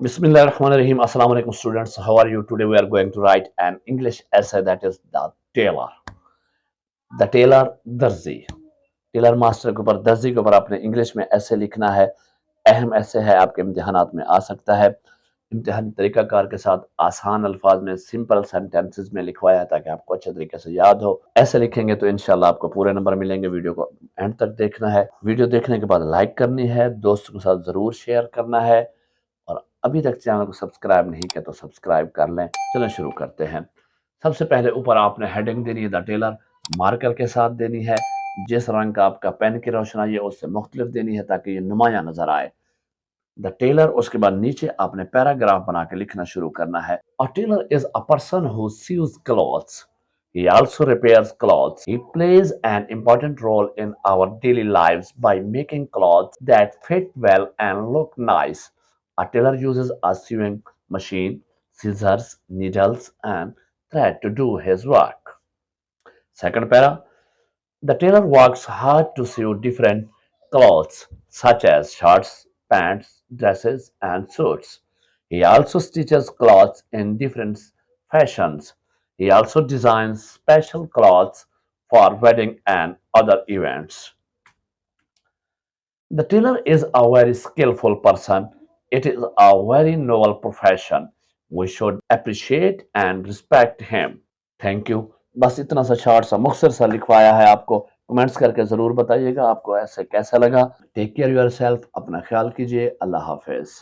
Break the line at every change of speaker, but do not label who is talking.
Bismillahirrahmanirrahim. Assalamu alaikum students. How are you? Today we are going to write an English essay that is the tailor. The tailor दर्जी. Tailor master के ऊपर दर्जी के ऊपर आपने English में ऐसे लिखना है। अहम ऐसे है, आपके इम्तिहानात में आ सकता है। इम्तिहानी तरीकाकार के साथ आसान अल्फाज में सिंपल सेंटेंसेस में लिखवाया है ताकि आपको अच्छे तरीके से याद हो। ऐसे लिखेंगे तो इंशाल्लाह आपको पूरे नंबर मिलेंगे। वीडियो को एंड तक देखना है। वीडियो देखने के बाद लाइक करनी है, दोस्तों के साथ ज़रूर शेयर करना है और अभी तक चैनल को सब्सक्राइब नहीं किया तो सब्सक्राइब कर लें। चलें शुरू करते हैं। सबसे पहले ऊपर आपने हेडिंग देनी है द टेलर, मार्कर के साथ देनी है। जिस रंग का आपका पेन की रोशनाई है उससे मुख्तलिफ देनी है ताकि ये नुमाया नजर आए। द टेलर, उसके बाद नीचे आपने पैराग्राफ बना के लिखना शुरू करना है। A teller is a person who sieves clothes. He also repairs clothes. He plays an important role in our daily lives by making clothes that fit well and look nice. A tailor uses a sewing machine, scissors, needles, and thread to do his work. Second para. The tailor works hard to sew different clothes such as shirts, pants, dresses, and suits. He also stitches clothes in different fashions. He also designs special clothes for wedding and other events. The tailor is a very skillful person. It is a very noble profession. We should appreciate and respect him. Thank you. बस इतना सा short सा मुख्तसर सा लिखवाया है आपको। Comments करके ज़रूर बताइएगा आपको ऐसे कैसा लगा। टेक केयर योर सेल्फ, अपना ख्याल कीजिए। अल्लाह हाफिज़।